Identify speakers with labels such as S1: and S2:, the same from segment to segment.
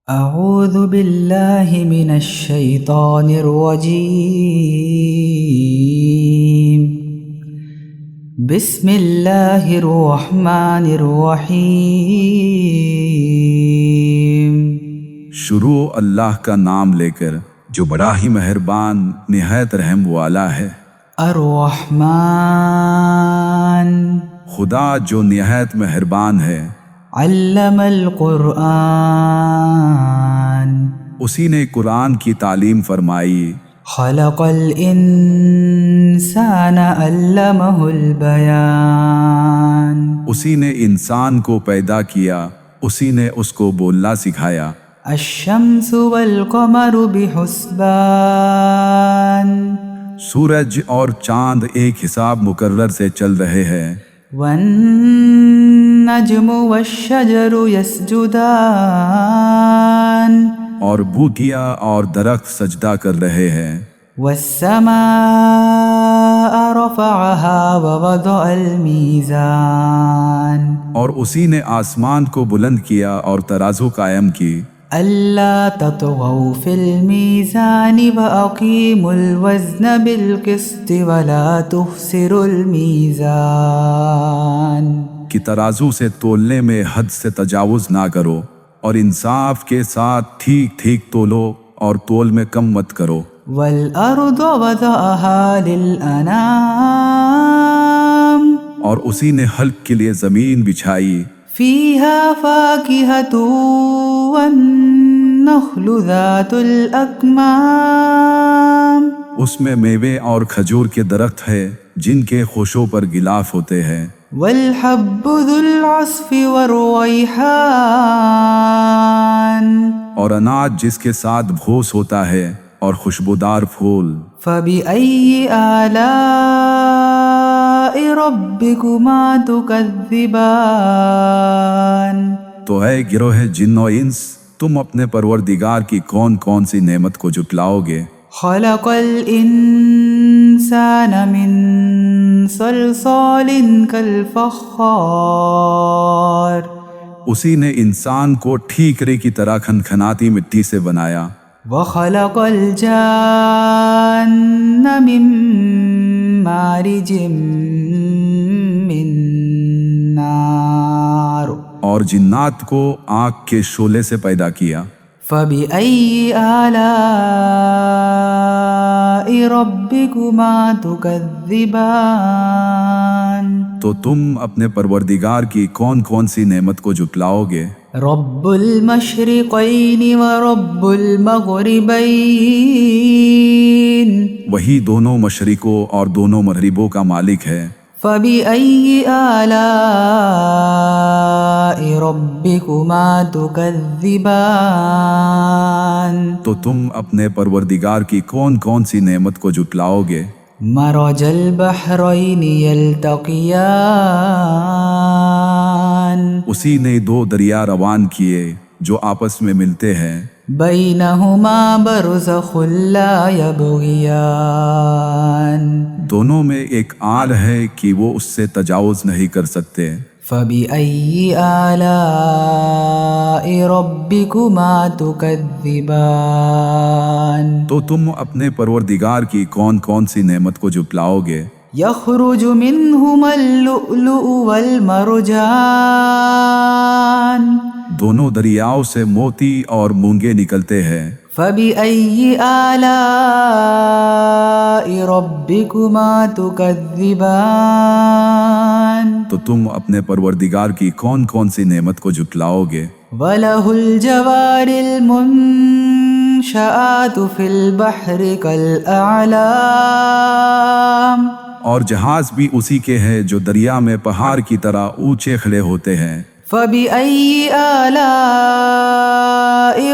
S1: أعوذ بالله من الشيطان الرجيم. بسم الله الرحمن الرحيم.
S2: شروع اللہ کا نام لے کر جو بڑا ہی مہربان نہایت رحم والا ہے۔
S1: الرحمن
S2: خدا جو نہایت مہربان ہے،
S1: علم القرآن
S2: اسی نے قرآن کی تعلیم فرمائی۔
S1: خلق الانسان علمہ البیان
S2: اسی نے انسان کو پیدا کیا، اسی نے اس کو بولنا سکھایا۔
S1: الشمس والقمر بحسبان
S2: سورج اور چاند ایک حساب مقرر سے چل رہے ہیں۔
S1: والنجم والشجر يسجدان
S2: اور بوٹیاں اور درخت سجدہ کر رہے ہیں۔
S1: والسماء رفعها ووضع الميزان
S2: اور اسی نے آسمان کو بلند کیا اور ترازو قائم کی۔
S1: ألا تطغوا في الميزان وأقيموا الوزن بالقسط ولا تخسروا الميزان
S2: کہ ترازو سے تولنے میں حد سے تجاوز نہ کرو، اور انصاف کے ساتھ ٹھیک ٹھیک تولو، اور تول میں کم مت کرو۔
S1: والأرض وضعها للأنام
S2: اور اسی نے حلق کے لیے زمین بچھائی۔
S1: فيها فاكهة والنخل ذات الأكمام
S2: اس میں میوے اور کھجور کے درخت ہے جن کے خوشوں پر غلاف ہوتے ہیں۔
S1: والحب ذو العصف والريحان
S2: اور اناج جس کے ساتھ بھوس ہوتا ہے اور خوشبودار پھول۔
S1: فبأي آلاء ربكما تكذبان
S2: تو اے گروہ جن و انس، تم اپنے پروردگار کی کون کون سی نعمت کو جھٹلاؤ گے؟
S1: خلق الإنسان من صلصال كالفخار
S2: اسی نے انسان کو ٹھیکرے کی طرح کھنکھناتی مٹی سے بنایا۔
S1: وخلق الجان من مارج من نار
S2: اور جنات کو آگ کے شعلے سے پیدا کیا۔
S1: فبأي آلاء ربكما تكذبان
S2: تو تم اپنے پروردگار کی کون کون سی نعمت کو جھٹلاؤ گے؟
S1: رب المشرقين ورب المغربين
S2: وہی دونوں مشرقوں اور دونوں مغربوں کا مالک ہے۔
S1: فبأي آلاء ربكما تكذبان
S2: تو تم اپنے پروردگار کی کون کون سی نعمت کو جھٹلاؤ گے؟
S1: مرج البحرين يلتقيان
S2: اسی نے دو دریا روان کیے جو آپس میں ملتے ہیں۔
S1: بينهما برزخ لا يبغيان
S2: دونوں میں ایک آل ہے کہ وہ اس سے تجاوز نہیں کر سکتے۔
S1: فبأي آلاء ربكما تكذبان
S2: تو تم اپنے پروردگار کی کون کون سی نعمت کو جھٹلاؤ گے؟
S1: يخرج منهما اللؤلؤ والمرجان
S2: دونوں دریاؤں سے موتی اور مونگے نکلتے ہیں۔
S1: فبأي آلاء ربكما تكذبان
S2: تو تم اپنے پروردگار کی کون کون سی نعمت کو جھٹلاؤ گے؟
S1: وله الجوار المنشآت في البحر كالأعلام
S2: اور جہاز بھی اسی کے ہیں جو دریا میں پہاڑ کی طرح اونچے کھڑے ہوتے ہیں۔
S1: فبأي آلاء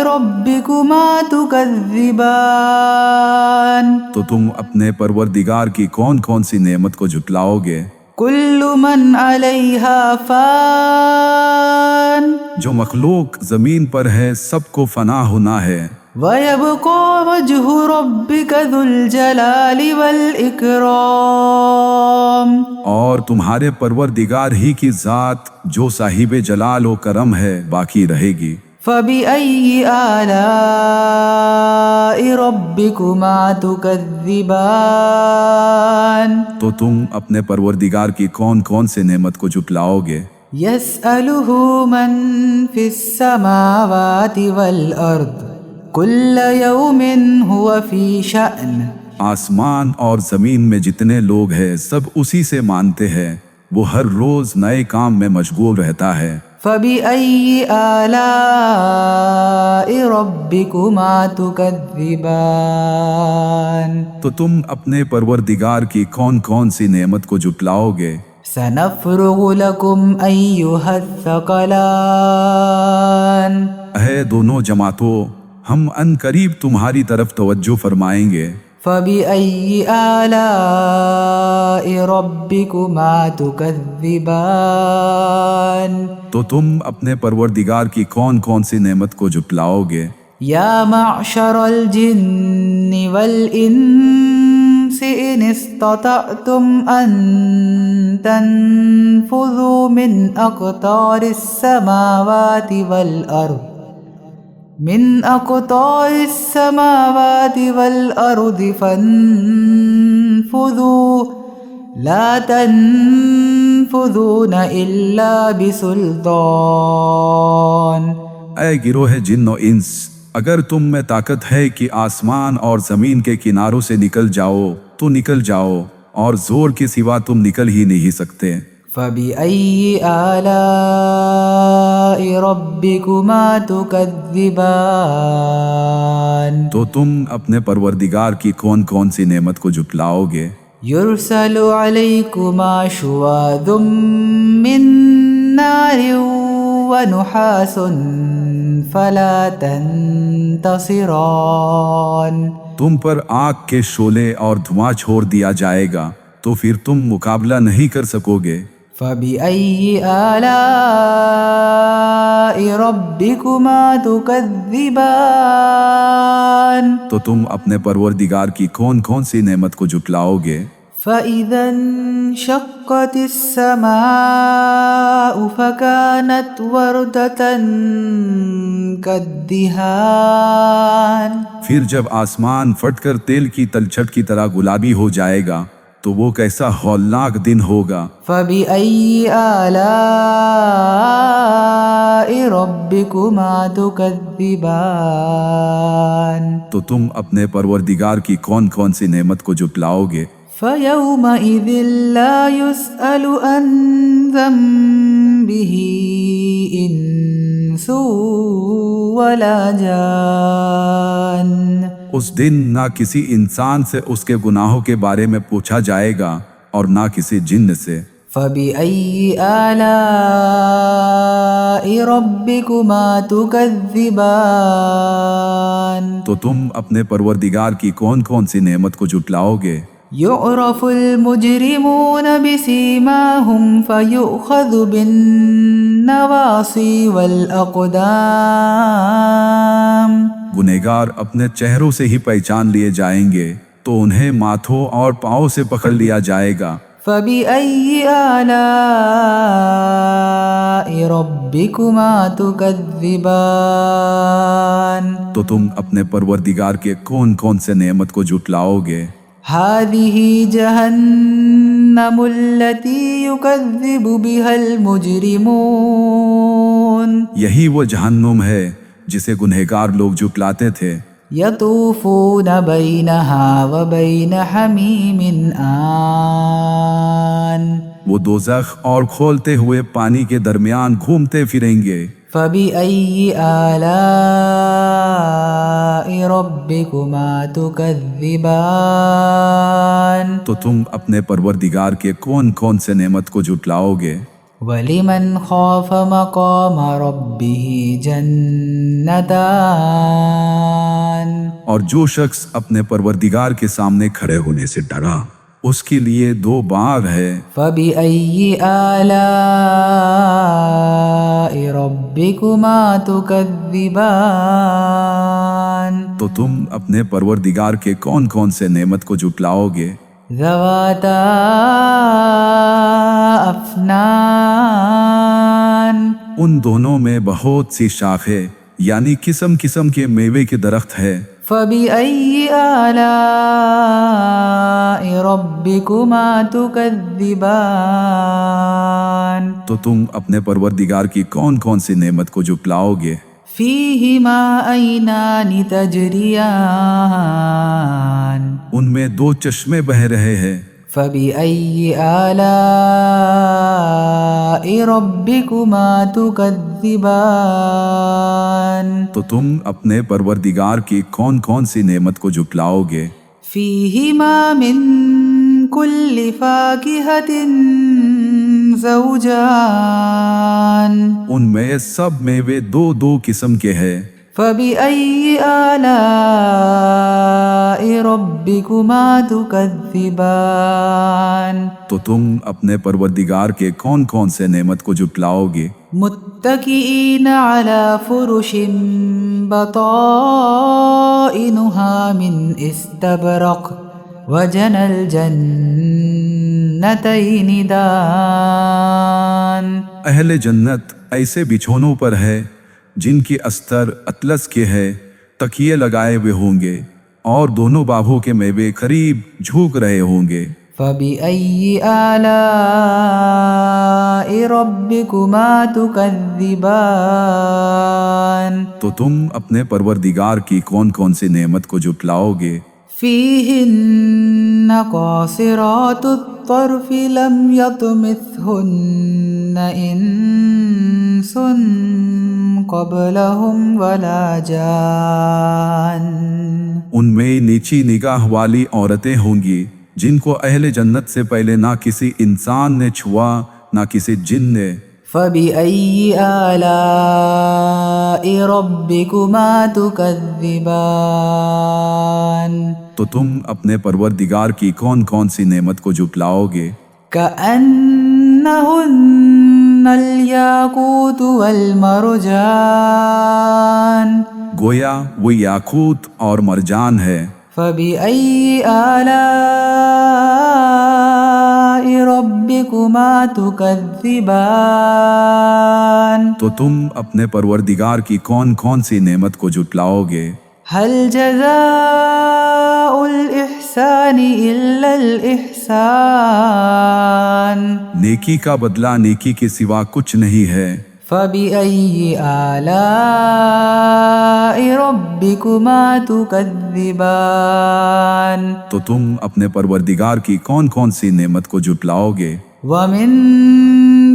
S1: ربكما تكذبان
S2: تو تم اپنے پروردگار کی کون کون سی نعمت کو جھٹلاؤ گے؟
S1: كل من عليها فان
S2: جو مخلوق زمین پر ہے سب کو فنا ہونا ہے۔
S1: ويبقى وجه ربك ذو الجلال والإكرام
S2: اور تمہارے پروردگار ہی کی ذات جو صاحب جلال و کرم ہے باقی رہے گی۔
S1: فبأي آلاء ربكما تكذبان
S2: تو تم اپنے پروردگار کی کون کون سے نعمت کو جھٹلاؤ گے؟
S1: يسأله من في السماوات والأرض كل يوم هو في شأن.
S2: آسمان اور زمین میں جتنے لوگ ہیں سب اسی سے مانتے ہیں، وہ ہر روز نئے کام میں مشغول رہتا ہے۔
S1: فبأي آلاء ربكما تكذبان.
S2: تو تم اپنے پروردگار کی کون کون سی نعمت کو جھٹلاؤ گے؟
S1: سنفرغ لكم أيها الثقلان.
S2: اے دونوں جماعتوں، ہم ان قریب تمہاری طرف توجہ فرمائیں گے۔
S1: فبأي آلاء ربكما تكذبان.
S2: تو تم اپنے پروردگار کی کون کون سی نعمت کو جھٹلاؤ گے؟
S1: يا معشر الجن والإنس إن استطعتم أن تنفذوا من أقطار السماوات والأرض فانفذوا لا تنفذون إلا بسلطان.
S2: اے گروہ جن و انس، اگر تم میں طاقت ہے کہ آسمان اور زمین کے کناروں سے نکل جاؤ تو نکل جاؤ، اور زور کے سوا تم نکل ہی نہیں سکتے۔
S1: فبأي آلاء ربكما تكذبان.
S2: تو تم اپنے پروردگار کی کون کون سی نعمت کو جھٹلاؤ گے؟
S1: يرسل عليكما شواظ من نار ونحاس فلا تنتصران.
S2: تم پر آگ کے شعلے اور دھواں چھوڑ دیا جائے گا تو پھر تم مقابلہ نہیں کر سکو گے۔
S1: فبأي آلاء ربكما تكذبان.
S2: تو تم اپنے پروردگار کی کون کون سی نعمت کو جھٹلاؤ گے؟
S1: فإذا انشقت السماء فكانت وردة كالدهان.
S2: پھر جب آسمان پھٹ کر تیل کی تلچھٹ کی طرح گلابی ہو جائے گا تو وہ کیسا ہولناک دن ہوگا۔
S1: فبأي آلاء ربكما تكذبان.
S2: تو تم اپنے پروردگار کی کون کون سی نعمت کو جھٹلاؤ گے؟
S1: فيومئذ لا يسأل عن ذنبه إنس ولا جان.
S2: اس دن نہ کسی انسان سے اس کے گناہوں کے بارے میں پوچھا جائے گا اور نہ کسی جن سے۔
S1: فبأي آلاء ربكما تكذبان.
S2: تو تم اپنے پروردگار کی کون کون سی نعمت کو جھٹلاؤ گے؟
S1: يعرف المجرمون بسيماهم فيؤخذ بالنواصي والأقدام.
S2: گنہگار اپنے چہروں سے ہی پہچان لیے جائیں گے تو انہیں ماتھوں اور پاؤں سے پکڑ لیا جائے گا۔
S1: فبأي آلاء ربكما تكذبان.
S2: تو تم اپنے پروردگار کے کون کون سے نعمت کو جھٹلاؤ گے؟
S1: هذه جهنم التي يكذب بها المجرمون.
S2: یہی وہ جہنم ہے جسے گنہگار لوگ جھٹلاتے تھے۔
S1: يطوفون بينها وبين حميم آن.
S2: وہ دوزخ اور کھولتے ہوئے پانی کے درمیان گھومتے پھریں گے۔
S1: فبأي آلاء ربكما تكذبان.
S2: تو تم اپنے پروردگار کے کون کون سے نعمت کو جھٹلاؤ گے؟
S1: ولمن خاف مقام ربه جنتان.
S2: اور جو شخص اپنے پروردگار کے سامنے کھڑے ہونے سے ڈرا اس کے لیے دو باغ ہے۔
S1: فبأي آلاء ربكما تكذبان.
S2: تو تم اپنے پروردگار کے کون کون سے نعمت کو جھٹلاؤ گے؟
S1: ذواتا افنان.
S2: ان دونوں میں بہت سی شاخیں یعنی قسم قسم کے میوے کے درخت ہے۔
S1: فبأي آلاء ربكما تكذبان
S2: تو تم اپنے پروردگار کی کون کون سی نعمت کو جھٹلاؤ گے؟
S1: فيهما عينان تجريان
S2: ان میں دو چشمے بہ رہے ہیں۔
S1: فبأي آلاء ربكما تكذبان
S2: تو تم اپنے پروردگار کی کون کون سی نعمت کو جھٹلاؤ گے؟
S1: فيهما من كل فاكهة زوجان
S2: ان میں سب میوے دو دو قسم کے ہیں۔
S1: فبأي آلاء ربكما تكذبان
S2: تو تم اپنے پروردگار کے کون کون سے نعمت کو جھٹلاؤ گے؟
S1: متكئين على فرش بطائنها من استبرق وجنى الجنتين دان
S2: اہل جنت ایسے بچھونوں پر ہے جن کی استر اطلس کے ہے، تکیے لگائے ہوئے ہوں گے اور دونوں باغوں کے میوے قریب جھوک رہے ہوں گے۔
S1: فبأي آلاء ربكما تكذبان
S2: تو تم اپنے پروردگار کی کون کون سی نعمت کو جھٹلاؤ گے؟
S1: فيهن قاصرات الطرف لم يطمثهن إنس قبلهم ولا جان
S2: ان میں نیچی نگاہ والی عورتیں ہوں گی جن کو اہل جنت سے پہلے نہ کسی انسان نے چھوا نہ کسی جن نے۔
S1: فبأي آلاء ربكما تكذبان
S2: تو تم اپنے پروردگار کی کون کون سی نعمت کو جھٹلاؤ گے؟
S1: كأنهن الياقوت والمرجان
S2: گویا وہ یاقوت اور مرجان ہے۔
S1: فبأي آلاء ربكما تكذبان
S2: تو تم اپنے پروردگار کی کون کون سی نعمت کو جھٹلاؤ گے؟
S1: هل جزاء الإحسان إلا الإحسان
S2: نیکی کا بدلہ نیکی کے سوا کچھ نہیں ہے۔
S1: فبأي آلاء ربكما تكذبان
S2: تو تم اپنے پروردگار کی کون کون سی نعمت کو جھٹلاؤ گے؟
S1: ومن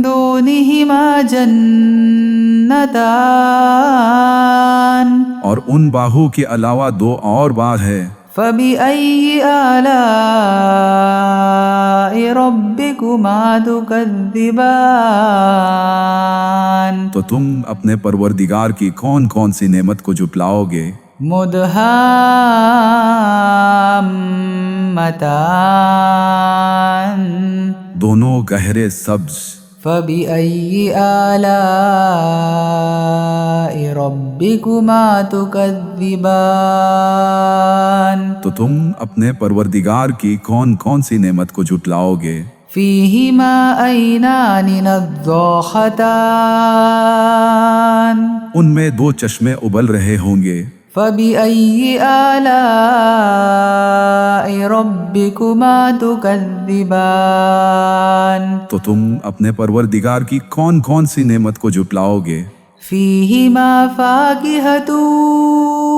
S1: دونهما جنتان
S2: اور ان باہوں کے علاوہ دو اور باغ ہے۔
S1: فبأي آلاء ربكما تكذبان
S2: تو تم اپنے پروردگار کی کون کون سی نعمت کو جھٹلاؤ گے؟
S1: مدهامتان
S2: دونوں گہرے سبز۔
S1: فبأي آلاء ربكما تكذبان
S2: تو تم اپنے پروردگار کی کون کون سی نعمت کو جھٹلاؤ گے؟
S1: فيهما عينان نضاختان
S2: ان میں دو چشمے ابل رہے ہوں گے۔
S1: فبأي آلاء ربكما تكذبان
S2: تو تم اپنے پروردگار کی کون کون سی نعمت کو جھٹلاؤ گے؟
S1: فيهما فاكهة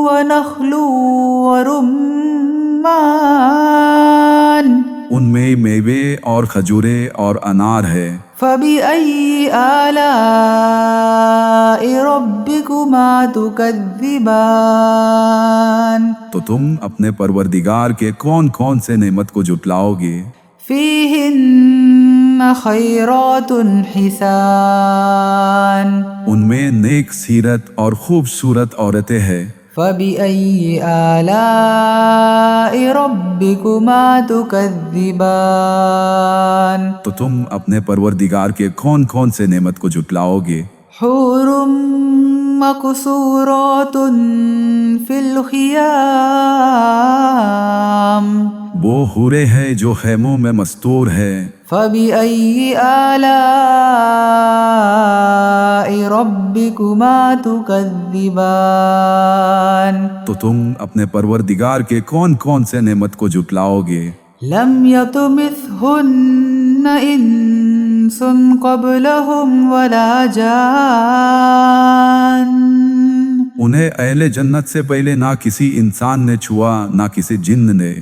S1: ونخل ورمان
S2: ان میں میوے اور کھجورے اور انار ہے۔
S1: فبأي آلاء ربكما تكذبان
S2: تو تم اپنے پروردگار کے کون کون سے نعمت کو جھٹلاؤ گے؟
S1: فيهن خيرات حسان
S2: ان میں نیک سیرت اور خوبصورت عورتیں ہیں۔
S1: فبأي آلاء ربكما تكذبان
S2: تو تم اپنے پروردگار کے کون کون سے نعمت کو جھٹلاؤ گے؟
S1: حور مقصورات في الخيام
S2: وہ حورے ہیں جو خیموں میں مستور ہے۔
S1: فبأي آلاء ربكما تكذبان
S2: تو تم اپنے پروردگار کے کون کون سے نعمت کو جھٹلاؤ گے؟
S1: لم يطمثهن انس قبلهم ولا جان
S2: انہیں اہل جنت سے پہلے نہ کسی انسان نے چھوا نہ کسی جن نے۔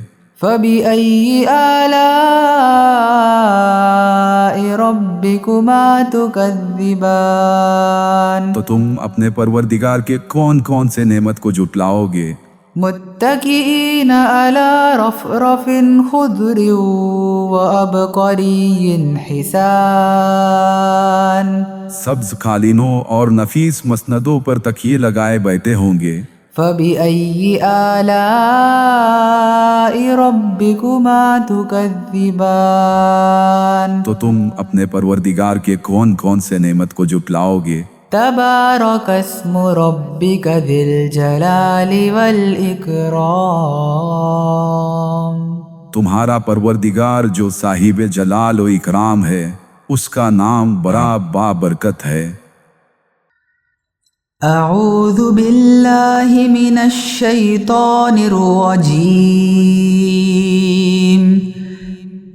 S1: فبأي آلاء ربكما تكذبان
S2: تو تم اپنے پروردگار کے کون کون سے نعمت کو جھٹلاؤ گے؟
S1: متكئين على رفرف خضر وعبقري حسان
S2: سبز قالینوں اور نفیس مسندوں پر تکیے لگائے بیٹھے ہوں گے۔
S1: فبأي آلاء ربكما تكذبان
S2: تو تم اپنے پروردگار کے کون کون سے نعمت کو جھٹلاؤ گے؟
S1: تبارك اسم ربك ذي الجلال والإكرام
S2: تمہارا پروردگار جو صاحب جلال و اکرام ہے، اس کا نام بڑا بابرکت ہے۔
S1: اعوذ باللہ من الشیطان الرجیم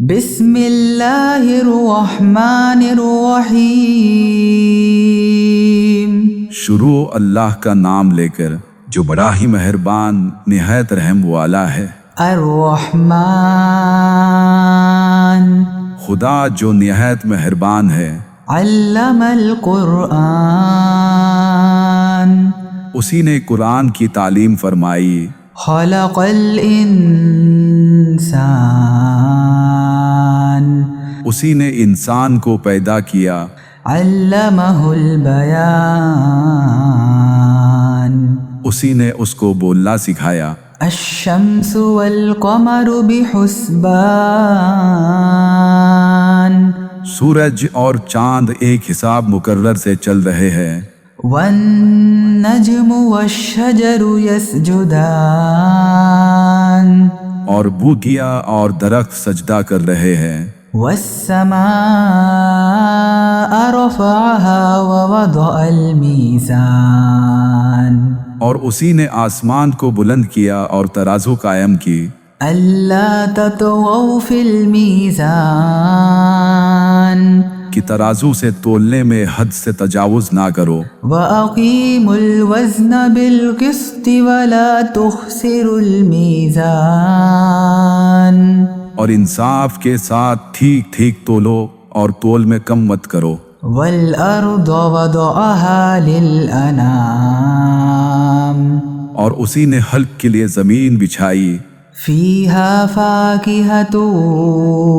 S1: بسم اللہ الرحمن الرحیم۔
S2: شروع اللہ کا نام لے کر جو بڑا ہی مہربان نہایت رحم والا ہے۔
S1: الرحمن
S2: خدا جو نہایت مہربان ہے۔
S1: علم القرآن
S2: اسی نے قرآن کی تعلیم فرمائی۔
S1: خلق الانسان
S2: اسی نے انسان کو پیدا کیا۔
S1: علمہ البیان
S2: اسی نے اس کو بولنا سکھایا۔
S1: الشمس والقمر بحسبان
S2: سورج اور چاند ایک حساب مقرر سے چل رہے ہیں۔
S1: والنجم والشجر يسجدان
S2: اور بوٹیاں اور درخت سجدہ کر رہے ہیں۔
S1: والسماء رفعها ووضع الميزان
S2: اور اسی نے آسمان کو بلند کیا اور ترازو قائم کی۔
S1: ألا تطغوا في الميزان
S2: کہ ترازو سے تولنے میں حد سے تجاوز نہ کرو۔
S1: وأقيموا الوزن بالقسط ولا تخسروا الميزان
S2: اور انصاف کے ساتھ ٹھیک ٹھیک تولو اور تول میں کم مت کرو۔
S1: والأرض وضعها للأنام
S2: اور اسی نے حلق کے لیے زمین بچھائی۔
S1: فيها فاكهة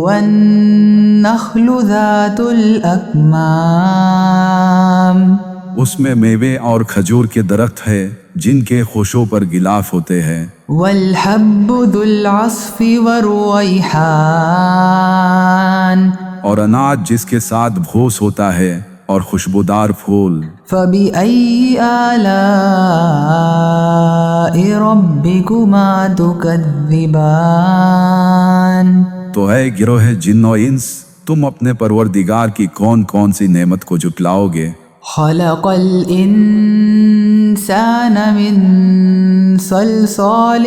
S1: والنخل ذات الأكمام
S2: اس میں میوے اور کھجور کے درخت ہے جن کے خوشوں پر غلاف ہوتے ہیں۔
S1: والحب ذو العصف والريحان
S2: اور اناج جس کے ساتھ بھوس ہوتا ہے اور خوشبودار پھول۔
S1: فبأي آلاء ربكما تكذبان
S2: تو اے گروہ جن و انس، تم اپنے پروردگار کی کون کون سی نعمت کو جھٹلاؤ گے؟
S1: خلق الانسان من صلصال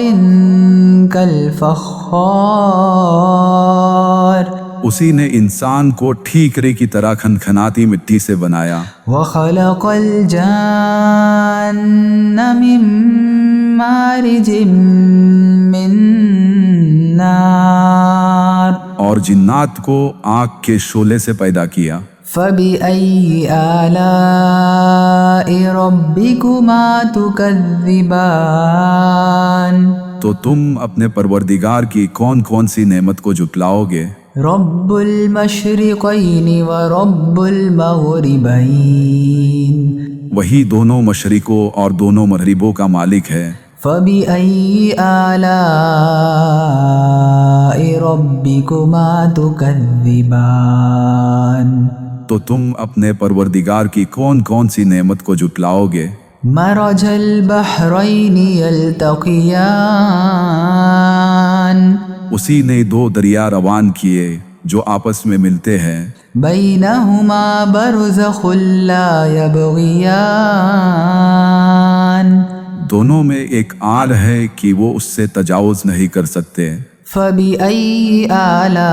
S1: كالفخار
S2: اسی نے انسان کو ٹھیکرے کی طرح کھنکھناتی مٹی سے بنایا۔
S1: وخلق الجان من مارج من نار
S2: اور جنات کو آگ کے شعلے سے پیدا کیا۔
S1: فبأي آلاء ربكما تكذبان
S2: تو تم اپنے پروردگار کی کون کون سی نعمت کو جھٹلاؤ گے؟
S1: رب المشرقین ورب المغربین
S2: وہی دونوں مشرقوں اور دونوں مغربوں کا مالک ہے۔
S1: فبأي آلاء ربكما تكذبان
S2: تو تم اپنے پروردگار کی کون کون سی نعمت کو جھٹلاؤ گے؟
S1: مرج البحرین یلتقیان
S2: اسی نے دو دریا روان کیے جو آپس میں ملتے ہیں۔
S1: بینہما برزخ لا یبغیان
S2: دونوں میں ایک آڑ ہے کہ وہ اس سے تجاوز نہیں کر سکتے۔
S1: فَبِأَيِّ آلَاءِ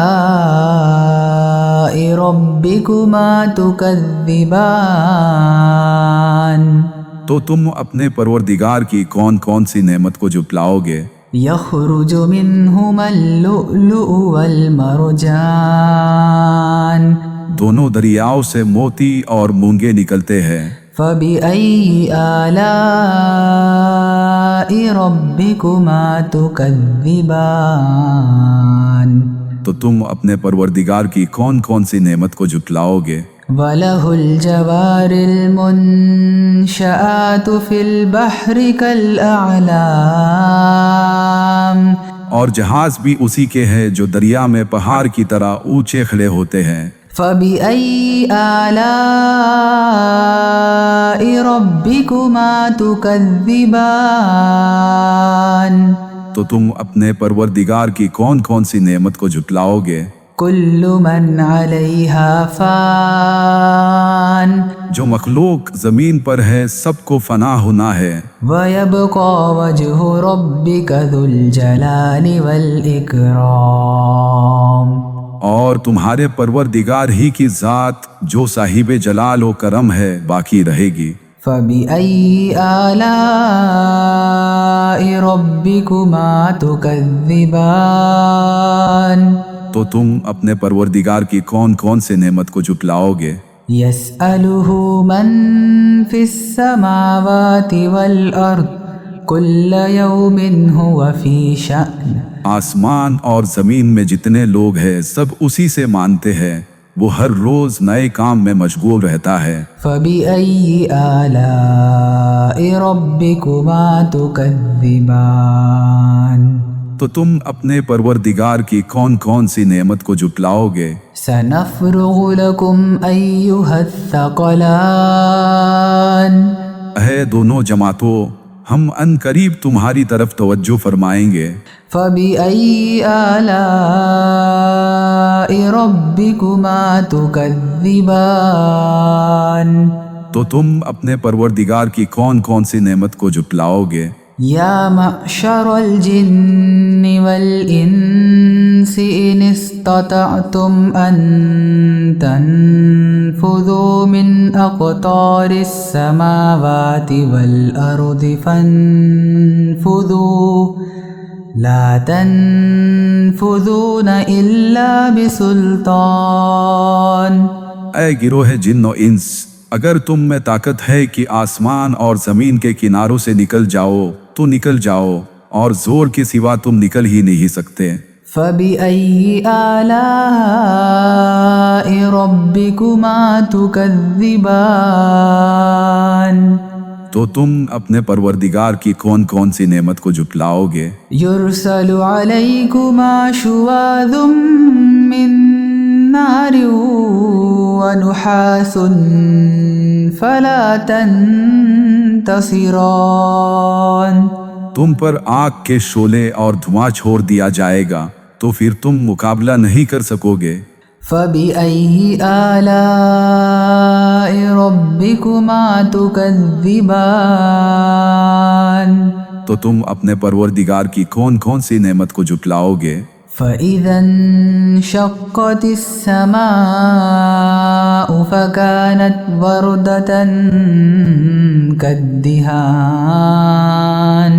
S1: رَبِّكُمَا تُكَذِّبَانِ
S2: تو تم اپنے پروردگار کی کون کون سی نعمت کو جھٹلاؤ گے؟
S1: يَخْرُجُ مِنْهُمَا اللُّؤْلُؤُ وَالْمَرْجَانُ
S2: دونوں دریاؤں سے موتی اور مونگے نکلتے ہیں۔
S1: فَبِأَيِّ آلَاءِ رَبِّكُمَا تُكَذِّبَانِ
S2: تو تم اپنے پروردگار کی کون کون سی نعمت کو جھٹلاؤ گے؟
S1: وَلَهُ الْجَوَارِ الْمُنشَآتُ فِي الْبَحْرِ كَالْأَعْلَامِ
S2: اور جہاز بھی اسی کے ہیں جو دریا میں پہاڑ کی طرح اونچے کھڑے ہوتے ہیں۔
S1: فَبِأَيِّ آلَاءِ رَبِّكُمَا تُكَذِّبَانِ
S2: تو تم اپنے پروردگار کی کون کون سی نعمت کو جھٹلاؤ گے؟
S1: كُلُّ مَنْ عَلَيْهَا فَانٍ
S2: جو مخلوق زمین پر ہے سب کو فنا ہونا ہے،
S1: وَيَبْقَى وَجْهُ رَبِّكَ ذُو الْجَلَالِ وَالْإِكْرَامِ
S2: اور تمہارے پروردگار ہی کی ذات جو صاحب جلال و کرم ہے باقی رہے گی۔
S1: فَبِأَيِّ آلَاءِ رَبِّكُمَا تُكَذِّبَانِ
S2: تو تم اپنے پروردگار کی کون کون سے نعمت کو جھٹلاؤ گے؟
S1: يَسْأَلُهُ مَن فِي السَّمَاوَاتِ وَالْأَرْضِ كُلَّ يَوْمٍ هُوَ فِي شَأْنٍ
S2: آسمان اور زمین میں جتنے لوگ ہیں سب اسی سے مانتے ہیں، وہ ہر روز نئے کام میں مشغول رہتا ہے۔
S1: فَبِأَيِّ آلَاءِ رَبِّكُمَا تُكَذِّبَانِ
S2: تو تم اپنے پروردگار کی کون کون سی نعمت کو جھٹلاؤ گے؟
S1: سَنَفْرُغُ لَكُمْ أَيُّهَا الثَّقَلَانِ
S2: اے دونوں جماعتوں، ہم ان قریب تمہاری طرف توجہ فرمائیں گے۔
S1: فَبِأَيِّ آلَاءِ رَبِّكُمَا تُكَذِّبَانِ
S2: تو تم اپنے پروردگار کی کون کون سی نعمت کو جھٹلاؤ گے؟
S1: یا معشر الجن والانس ان استطعتم ان تنفذوا من اقطار السماوات والارض فانفذوا لا تنفذون الا بسلطان۔
S2: اے گروہ جن و انس، اگر تم میں طاقت ہے کہ آسمان اور زمین کے کناروں سے نکل جاؤ تو نکل جاؤ، اور زور کے سوا تم نکل ہی نہیں سکتے۔
S1: فَبِأَيِّ آلَاءِ رَبِّكُمَا تُكَذِّبَانِ
S2: تو تم اپنے پروردگار کی کون کون سی نعمت کو جھٹلاؤ گے؟
S1: يُرْسَلُ عَلَيْكُمَا شُوَاظٌ مِّن نَّارٍ وَنُحَاسٌ فَلَا تَنتَصِرَانِ
S2: تم پر آگ کے شعلے اور دھواں چھوڑ دیا جائے گا تو پھر تم مقابلہ نہیں کر سکو گے۔
S1: فَبِأَيِّ آلَاءِ رَبِّكُمَا تُكَذِّبَانِ
S2: تو تم اپنے پروردگار کی کون کون سی نعمت کو جھٹلاؤ گے؟
S1: فَإِذَا انشَقَّتِ السَّمَاءُ فَكَانَتْ وَرْدَةً كَالدِّهَانِ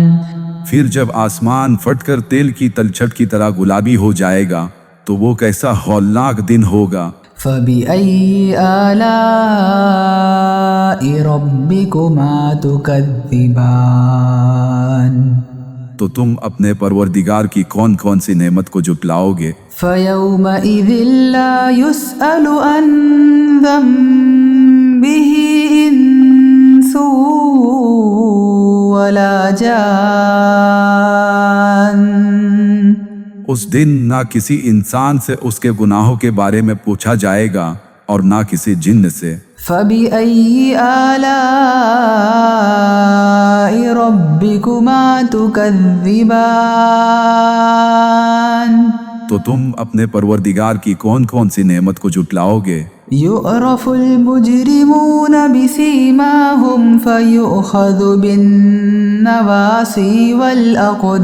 S2: پھر جب آسمان پھٹ کر تیل کی تلچھٹ کی طرح گلابی ہو جائے گا تو وہ کیسا ہولناک دن ہوگا۔
S1: فَبِأَيِّ آلَاءِ رَبِّكُمَا تُكَذِّبَانِ
S2: تو تم اپنے پروردگار کی کون کون سی نعمت کو جھٹلاؤ گے؟
S1: فَيَوْمَئِذٍ لَا يُسْأَلُ عَنْ ذَنبِهِ إِنسٌ وَلَا جَانٌ
S2: اس دن نہ کسی انسان سے اس کے گناہوں کے بارے میں پوچھا جائے گا اور نہ کسی جن سے۔
S1: فَبِأَيِّ آلَاءِ رَبِّكُمَا تُكَذِّبَانِ
S2: تو تم اپنے پروردگار کی کون کون سی نعمت کو جھٹلاؤ گے؟
S1: يعرف المجرمون بسيماهم فيؤخذ بالنواصي والأقدام.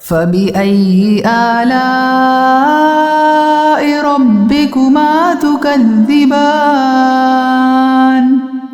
S1: فبأي آلاء ربكما تكذبان.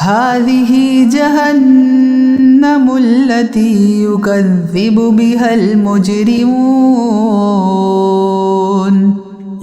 S1: هذه جهنم التي يكذب بها المجرمون.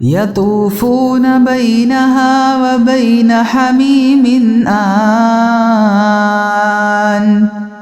S1: يطوفون بينها وبين حميم آن.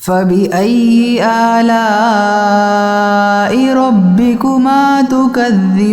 S1: فبأي آلاء ربكما تكذبان.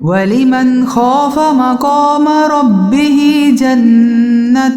S1: ولمن خاف مقام ربه جنتان.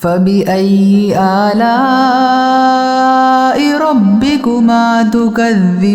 S1: فبأي آلاء ربكما تكذبان.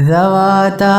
S1: ذواتا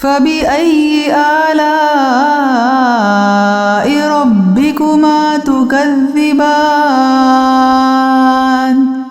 S1: فبأي آلاء ربكما تكذبان.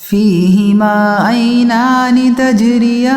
S1: فيهما عينان تجريان.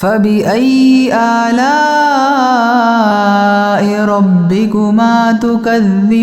S1: فبأي آلاء ربكما تكذبان.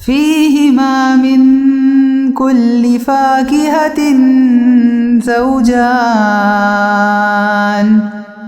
S1: فيهما من كل فاكهة زوجان.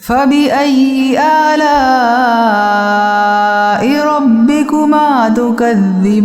S1: فبأي آلاء ربكما تكذبان.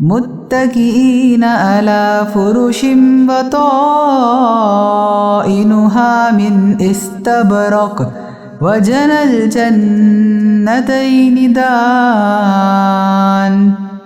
S1: متكئين على فرش بطائنها من استبرق وجنى الجنتين دان.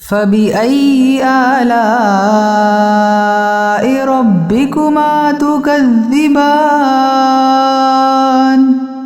S1: فبأي آلاء ربكما تكذبان.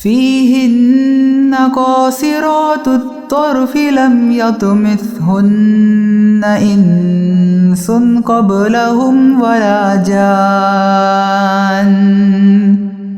S1: فيهن قاصرات الطرف لم يطمثهن إنس قبلهم ولا جان.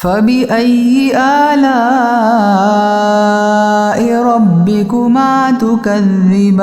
S1: فبأي آلاء ربكما تكذبان.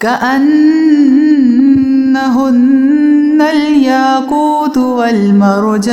S1: كأنهن الياقوت والمرجان.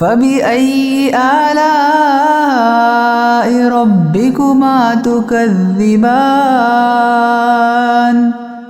S1: فبأي آلاء ربكما تكذبان.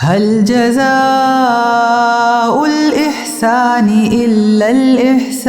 S1: هل جزاء الإحسان إلا الإحسان.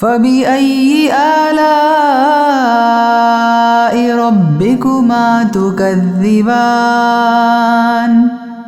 S1: فبأي آلاء ربكما تكذبان.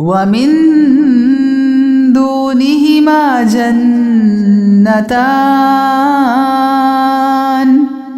S1: ومن دونهما جنتان.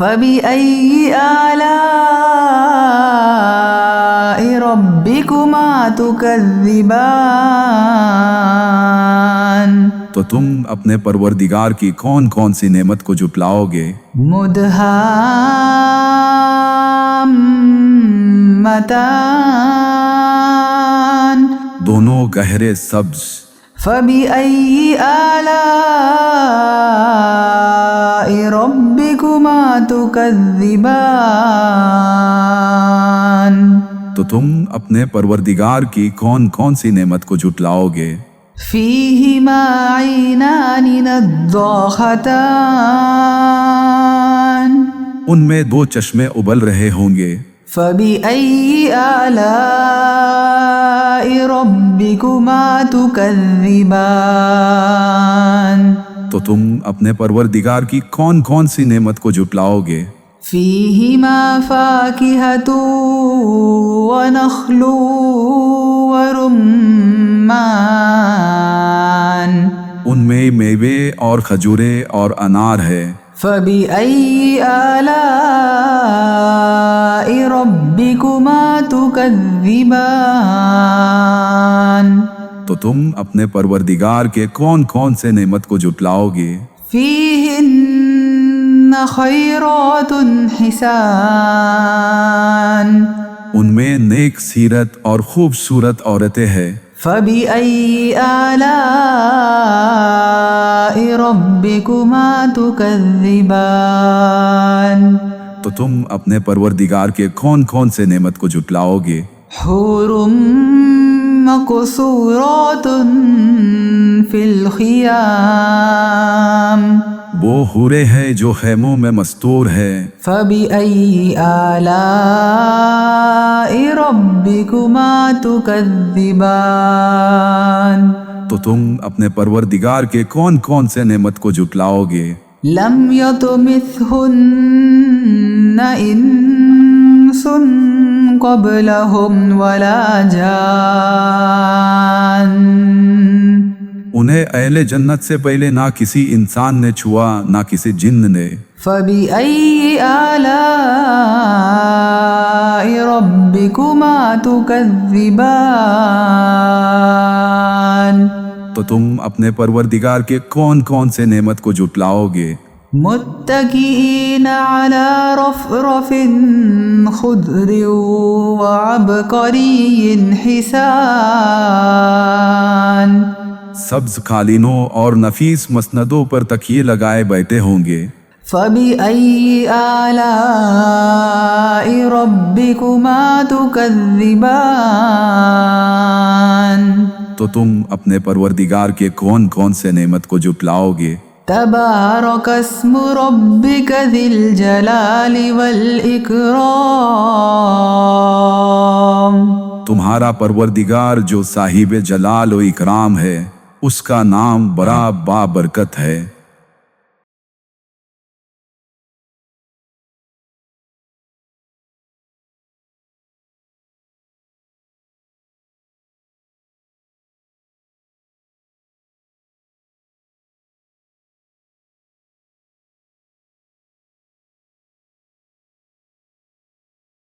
S1: فبأي آلاء ربكما تكذبان
S2: تو تم اپنے پروردگار کی کون کون سی نعمت کو جھٹلاؤ گے؟
S1: مدہامتان
S2: دونوں گہرے سبز۔
S1: فبأي آلاء ربكما تكذبان
S2: تو تم اپنے پروردگار کی کون کون سی نعمت کو جھٹلاؤ گے؟
S1: فيهما عينان نضاختان
S2: ان میں دو چشمے ابل رہے ہوں گے۔
S1: فبأي آلاء ربكما تكذبان
S2: تو تم اپنے پروردگار کی کون کون سی نعمت کو جھٹلاؤ گے؟
S1: فيهما فاكهة ونخل ورمان
S2: ان میں میوے اور کھجورے اور انار ہے۔
S1: فبأي آلاء ربكما تكذبان
S2: تو تم اپنے پروردگار کے کون کون سے نعمت کو جھٹلاؤ گے؟
S1: فيهن خيرات حسان
S2: ان میں نیک سیرت اور خوبصورت عورتیں ہیں۔
S1: فبأي آلاء ربكما تكذبان
S2: تو تم اپنے پروردگار کے کون کون سے نعمت کو جھٹلاؤ گے؟
S1: حور مقصورات في الخيام
S2: وہ حورے ہیں جو خیموں میں مستور ہے۔
S1: فبأي آلاء ربكما تكذبان
S2: تو تم اپنے پروردگار کے کون کون سے نعمت کو جھٹلاؤ گے؟
S1: لم يطمثهن انس قبلهم ولا جان
S2: انہیں اہل جنت سے پہلے نہ کسی انسان نے چھوا نہ کسی جن نے۔
S1: فبأي آلاء ربكما تكذبان
S2: تو تم اپنے پروردگار کے کون کون سے نعمت کو جھٹلاؤ گے؟
S1: متكئين على رفرف خضر وعبقري حسان
S2: سبز قالینوں اور نفیس مسندوں پر تکیے لگائے بیٹھے ہوں گے۔
S1: فبأي آلاء ربكما تكذبان
S2: تو تم اپنے پروردگار کے کون کون سے نعمت کو جھٹلاؤ گے؟
S1: تبارك اسم ربك ذي الجلال والإكرام
S2: تمہارا پروردگار جو صاحب جلال و اکرام ہے، اس کا نام بڑا بابرکت ہے۔